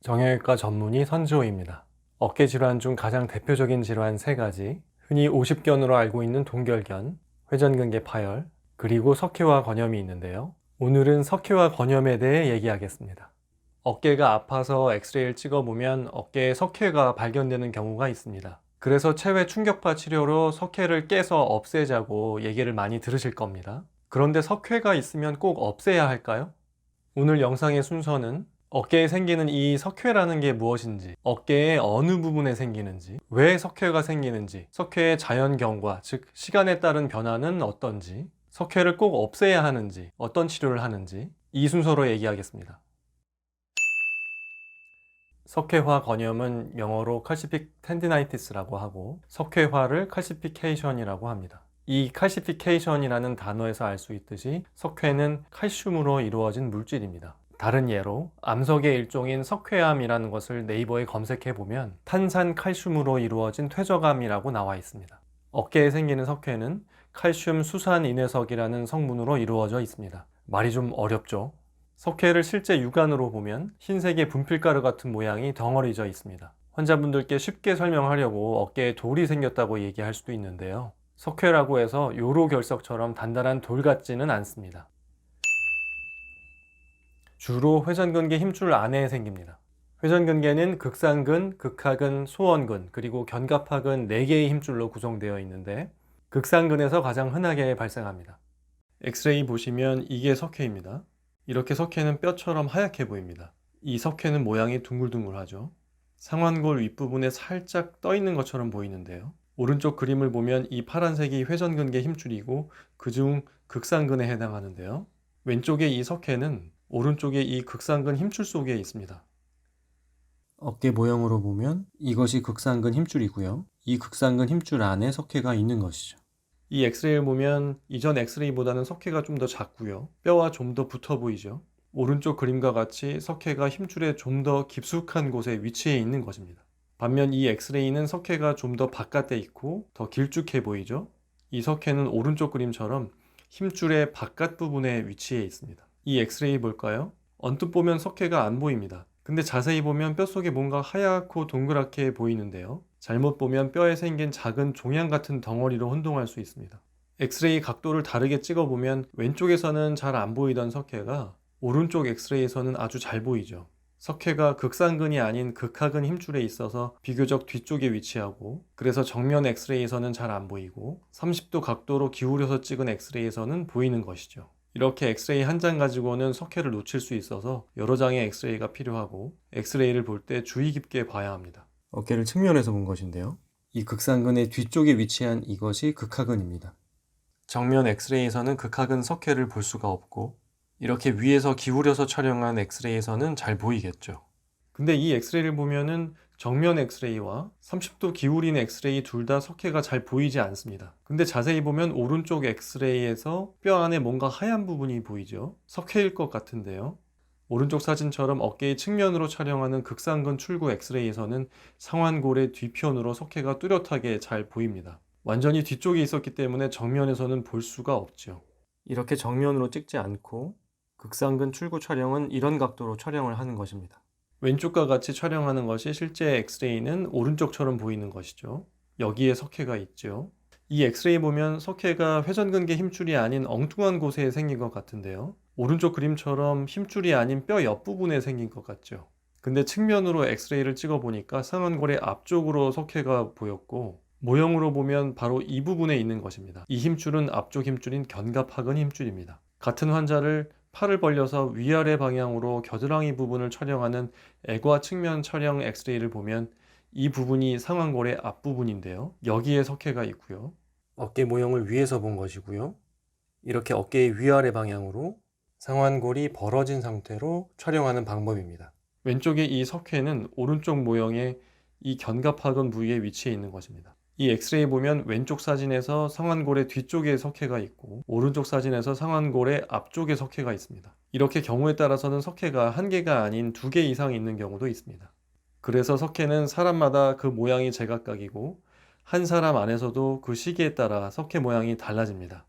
정형외과 전문의 선지호입니다. 어깨 질환 중 가장 대표적인 질환 3가지, 흔히 오십견으로 알고 있는 동결견, 회전근개 파열, 그리고 석회화 건염이 있는데요. 오늘은 석회화 건염에 대해 얘기하겠습니다. 어깨가 아파서 엑스레이를 찍어보면 어깨에 석회가 발견되는 경우가 있습니다. 그래서 체외 충격파 치료로 석회를 깨서 없애자고 얘기를 많이 들으실 겁니다. 그런데 석회가 있으면 꼭 없애야 할까요? 오늘 영상의 순서는 어깨에 생기는 이 석회라는 게 무엇인지, 어깨의 어느 부분에 생기는지, 왜 석회가 생기는지, 석회의 자연경과, 즉 시간에 따른 변화는 어떤지, 석회를 꼭 없애야 하는지, 어떤 치료를 하는지 이 순서로 얘기하겠습니다. 석회화 건염은 영어로 칼시픽 텐디나이티스라고 하고, 석회화를 칼시피케이션이라고 합니다. 이 칼시피케이션이라는 단어에서 알 수 있듯이 석회는 칼슘으로 이루어진 물질입니다. 다른 예로 암석의 일종인 석회암이라는 것을 네이버에 검색해 보면 탄산 칼슘으로 이루어진 퇴적암이라고 나와 있습니다. 어깨에 생기는 석회는 칼슘 수산 인해석이라는 성분으로 이루어져 있습니다. 말이 좀 어렵죠? 석회를 실제 육안으로 보면 흰색의 분필가루 같은 모양이 덩어리져 있습니다. 환자분들께 쉽게 설명하려고 어깨에 돌이 생겼다고 얘기할 수도 있는데요. 석회라고 해서 요로 결석처럼 단단한 돌 같지는 않습니다. 주로 회전근개 힘줄 안에 생깁니다. 회전근개는 극상근, 극하근, 소원근, 그리고 견갑하근 4개의 힘줄로 구성되어 있는데 극상근에서 가장 흔하게 발생합니다. 엑스레이 보시면 이게 석회입니다. 이렇게 석회는 뼈처럼 하얗게 보입니다. 이 석회는 모양이 둥글둥글하죠. 상완골 윗부분에 살짝 떠 있는 것처럼 보이는데요. 오른쪽 그림을 보면 이 파란색이 회전근개 힘줄이고 그중 극상근에 해당하는데요. 왼쪽의 이 석회는 오른쪽의 이 극상근 힘줄 속에 있습니다. 어깨 모형으로 보면 이것이 극상근 힘줄이고요. 이 극상근 힘줄 안에 석회가 있는 것이죠. 이 엑스레이를 보면 이전 엑스레이보다는 석회가 좀 더 작고요. 뼈와 좀 더 붙어 보이죠. 오른쪽 그림과 같이 석회가 힘줄에 좀 더 깊숙한 곳에 위치해 있는 것입니다. 반면 이 엑스레이는 석회가 좀 더 바깥에 있고 더 길쭉해 보이죠. 이 석회는 오른쪽 그림처럼 힘줄의 바깥 부분에 위치해 있습니다. 이 엑스레이 볼까요? 언뜻 보면 석회가 안 보입니다. 근데 자세히 보면 뼛속에 뭔가 하얗고 동그랗게 보이는데요. 잘못 보면 뼈에 생긴 작은 종양 같은 덩어리로 혼동할 수 있습니다. 엑스레이 각도를 다르게 찍어보면 왼쪽에서는 잘 안 보이던 석회가 오른쪽 엑스레이에서는 아주 잘 보이죠. 석회가 극상근이 아닌 극하근 힘줄에 있어서 비교적 뒤쪽에 위치하고, 그래서 정면 엑스레이에서는 잘 안 보이고 30도 각도로 기울여서 찍은 엑스레이에서는 보이는 것이죠. 이렇게 엑스레이 한 장 가지고는 석회를 놓칠 수 있어서 여러 장의 엑스레이가 필요하고 엑스레이를 볼 때 주의 깊게 봐야 합니다. 어깨를 측면에서 본 것인데요. 이 극상근의 뒤쪽에 위치한 이것이 극하근입니다. 정면 엑스레이에서는 극하근 석회를 볼 수가 없고 이렇게 위에서 기울여서 촬영한 엑스레이에서는 잘 보이겠죠. 근데 이 엑스레이를 보면은 정면 엑스레이와 30도 기울인 엑스레이 둘 다 석회가 잘 보이지 않습니다. 근데 자세히 보면 오른쪽 엑스레이에서 뼈 안에 뭔가 하얀 부분이 보이죠. 석회일 것 같은데요. 오른쪽 사진처럼 어깨의 측면으로 촬영하는 극상근 출구 엑스레이에서는 상완골의 뒤편으로 석회가 뚜렷하게 잘 보입니다. 완전히 뒤쪽에 있었기 때문에 정면에서는 볼 수가 없죠. 이렇게 정면으로 찍지 않고 극상근 출구 촬영은 이런 각도로 촬영을 하는 것입니다. 왼쪽과 같이 촬영하는 것이 실제 엑스레이는 오른쪽처럼 보이는 것이죠. 여기에 석회가 있죠. 이 엑스레이 보면 석회가 회전근개 힘줄이 아닌 엉뚱한 곳에 생긴 것 같은데요. 오른쪽 그림처럼 힘줄이 아닌 뼈 옆부분에 생긴 것 같죠. 근데 측면으로 엑스레이를 찍어보니까 상완골의 앞쪽으로 석회가 보였고 모형으로 보면 바로 이 부분에 있는 것입니다. 이 힘줄은 앞쪽 힘줄인 견갑하근 힘줄입니다. 같은 환자를 팔을 벌려서 위아래 방향으로 겨드랑이 부분을 촬영하는 애과 측면 촬영 엑스레이를 보면 이 부분이 상완골의 앞부분인데요. 여기에 석회가 있고요. 어깨 모형을 위에서 본 것이고요. 이렇게 어깨의 위아래 방향으로 상완골이 벌어진 상태로 촬영하는 방법입니다. 왼쪽의 이 석회는 오른쪽 모형의 이 견갑하근 부위에 위치해 있는 것입니다. 이 엑스레이 보면 왼쪽 사진에서 상완골의 뒤쪽에 석회가 있고 오른쪽 사진에서 상완골의 앞쪽에 석회가 있습니다. 이렇게 경우에 따라서는 석회가 한 개가 아닌 2개 이상 있는 경우도 있습니다. 그래서 석회는 사람마다 그 모양이 제각각이고 한 사람 안에서도 그 시기에 따라 석회 모양이 달라집니다.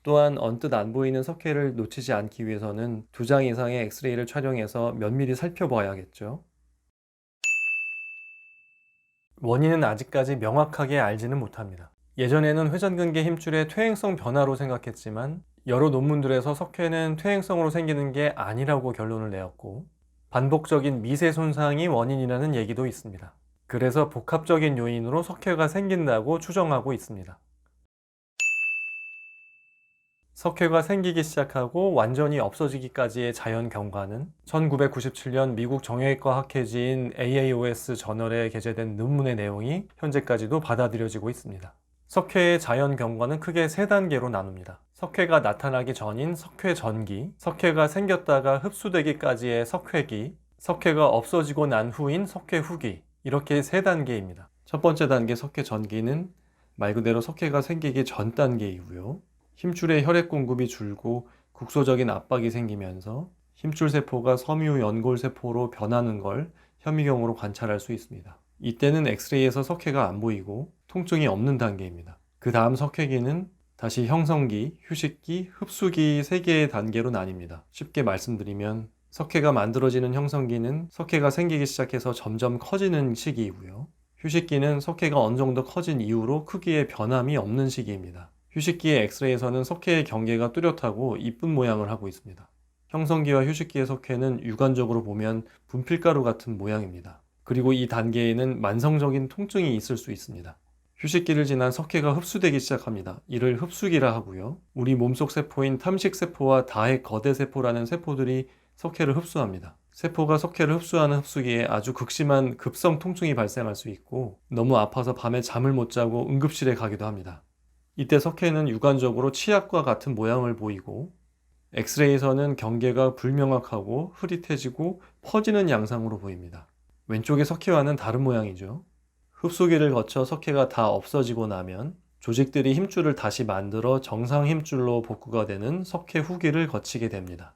또한 언뜻 안 보이는 석회를 놓치지 않기 위해서는 2장 이상의 엑스레이를 촬영해서 면밀히 살펴봐야겠죠. 원인은 아직까지 명확하게 알지는 못합니다. 예전에는 회전근개 힘줄의 퇴행성 변화로 생각했지만 여러 논문들에서 석회는 퇴행성으로 생기는 게 아니라고 결론을 내었고 반복적인 미세 손상이 원인이라는 얘기도 있습니다. 그래서 복합적인 요인으로 석회가 생긴다고 추정하고 있습니다. 석회가 생기기 시작하고 완전히 없어지기까지의 자연 경과는 1997년 미국 정형외과 학회지인 AAOS 저널에 게재된 논문의 내용이 현재까지도 받아들여지고 있습니다. 석회의 자연 경과는 크게 세 단계로 나눕니다. 석회가 나타나기 전인 석회 전기, 석회가 생겼다가 흡수되기까지의 석회기, 석회가 없어지고 난 후인 석회 후기, 이렇게 세 단계입니다. 첫 번째 단계 석회 전기는 말 그대로 석회가 생기기 전 단계이고요. 힘줄의 혈액 공급이 줄고 국소적인 압박이 생기면서 힘줄 세포가 섬유 연골 세포로 변하는 걸 현미경으로 관찰할 수 있습니다. 이때는 엑스레이에서 석회가 안 보이고 통증이 없는 단계입니다. 그 다음 석회기는 다시 형성기, 휴식기, 흡수기 3개의 단계로 나뉩니다. 쉽게 말씀드리면 석회가 만들어지는 형성기는 석회가 생기기 시작해서 점점 커지는 시기이고요. 휴식기는 석회가 어느 정도 커진 이후로 크기의 변함이 없는 시기입니다. 휴식기의 엑스레이에서는 석회의 경계가 뚜렷하고 이쁜 모양을 하고 있습니다. 형성기와 휴식기의 석회는 육안적으로 보면 분필가루 같은 모양입니다. 그리고 이 단계에는 만성적인 통증이 있을 수 있습니다. 휴식기를 지난 석회가 흡수되기 시작합니다. 이를 흡수기라 하고요. 우리 몸속 세포인 탐식세포와 다핵 거대세포라는 세포들이 석회를 흡수합니다. 세포가 석회를 흡수하는 흡수기에 아주 극심한 급성 통증이 발생할 수 있고 너무 아파서 밤에 잠을 못 자고 응급실에 가기도 합니다. 이때 석회는 육안적으로 치약과 같은 모양을 보이고 엑스레이에서는 경계가 불명확하고 흐릿해지고 퍼지는 양상으로 보입니다. 왼쪽의 석회와는 다른 모양이죠. 흡수기를 거쳐 석회가 다 없어지고 나면 조직들이 힘줄을 다시 만들어 정상 힘줄로 복구가 되는 석회 후기를 거치게 됩니다.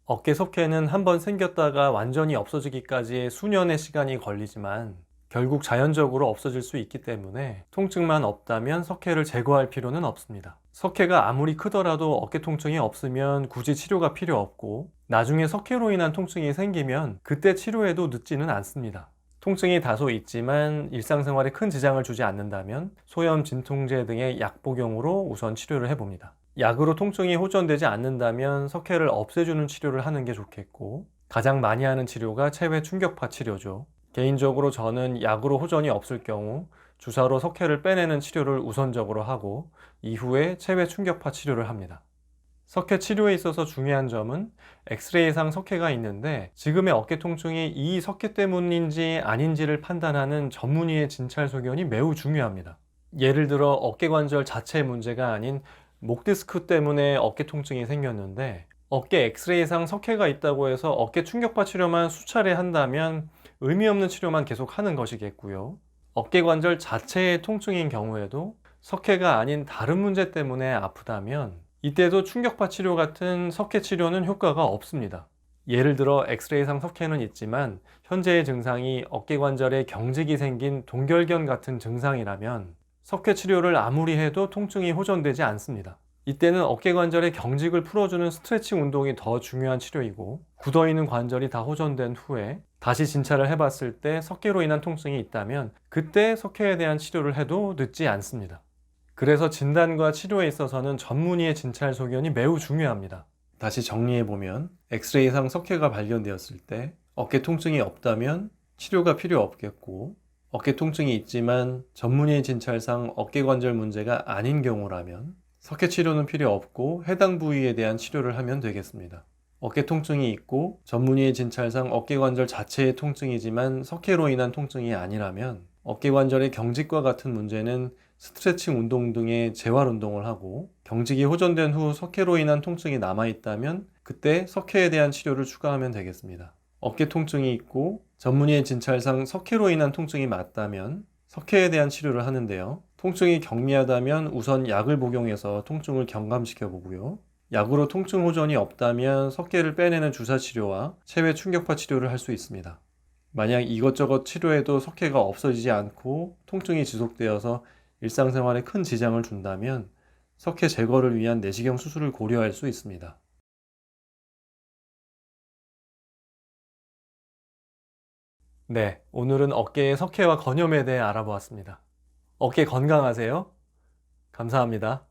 어깨 석회는 한번 생겼다가 완전히 없어지기까지의 수년의 시간이 걸리지만 결국 자연적으로 없어질 수 있기 때문에 통증만 없다면 석회를 제거할 필요는 없습니다. 석회가 아무리 크더라도 어깨 통증이 없으면 굳이 치료가 필요 없고 나중에 석회로 인한 통증이 생기면 그때 치료해도 늦지는 않습니다. 통증이 다소 있지만 일상생활에 큰 지장을 주지 않는다면 소염 진통제 등의 약 복용으로 우선 치료를 해봅니다. 약으로 통증이 호전되지 않는다면 석회를 없애주는 치료를 하는 게 좋겠고 가장 많이 하는 치료가 체외 충격파 치료죠. 개인적으로 저는 약으로 호전이 없을 경우 주사로 석회를 빼내는 치료를 우선적으로 하고 이후에 체외 충격파 치료를 합니다. 석회 치료에 있어서 중요한 점은 엑스레이상 석회가 있는데 지금의 어깨 통증이 이 석회 때문인지 아닌지를 판단하는 전문의의 진찰 소견이 매우 중요합니다. 예를 들어 어깨 관절 자체의 문제가 아닌 목 디스크 때문에 어깨 통증이 생겼는데 어깨 엑스레이상 석회가 있다고 해서 어깨 충격파 치료만 수차례 한다면 의미 없는 치료만 계속 하는 것이겠고요. 어깨 관절 자체의 통증인 경우에도 석회가 아닌 다른 문제 때문에 아프다면 이때도 충격파 치료 같은 석회 치료는 효과가 없습니다. 예를 들어 엑스레이상 석회는 있지만 현재의 증상이 어깨 관절에 경직이 생긴 동결견 같은 증상이라면 석회 치료를 아무리 해도 통증이 호전되지 않습니다. 이때는 어깨 관절의 경직을 풀어주는 스트레칭 운동이 더 중요한 치료이고 굳어있는 관절이 다 호전된 후에 다시 진찰을 해봤을 때 석회로 인한 통증이 있다면 그때 석회에 대한 치료를 해도 늦지 않습니다. 그래서 진단과 치료에 있어서는 전문의의 진찰 소견이 매우 중요합니다. 다시 정리해보면 엑스레이상 석회가 발견되었을 때 어깨 통증이 없다면 치료가 필요 없겠고 어깨 통증이 있지만 전문의의 진찰상 어깨 관절 문제가 아닌 경우라면 석회 치료는 필요 없고 해당 부위에 대한 치료를 하면 되겠습니다. 어깨 통증이 있고 전문의의 진찰상 어깨 관절 자체의 통증이지만 석회로 인한 통증이 아니라면 어깨 관절의 경직과 같은 문제는 스트레칭 운동 등의 재활 운동을 하고 경직이 호전된 후 석회로 인한 통증이 남아있다면 그때 석회에 대한 치료를 추가하면 되겠습니다. 어깨 통증이 있고 전문의의 진찰상 석회로 인한 통증이 맞다면 석회에 대한 치료를 하는데요. 통증이 경미하다면 우선 약을 복용해서 통증을 경감시켜 보고요. 약으로 통증 호전이 없다면 석회를 빼내는 주사 치료와 체외 충격파 치료를 할 수 있습니다. 만약 이것저것 치료해도 석회가 없어지지 않고 통증이 지속되어서 일상생활에 큰 지장을 준다면 석회 제거를 위한 내시경 수술을 고려할 수 있습니다. 네, 오늘은 어깨의 석회와 건염에 대해 알아보았습니다. 어깨 건강하세요. 감사합니다.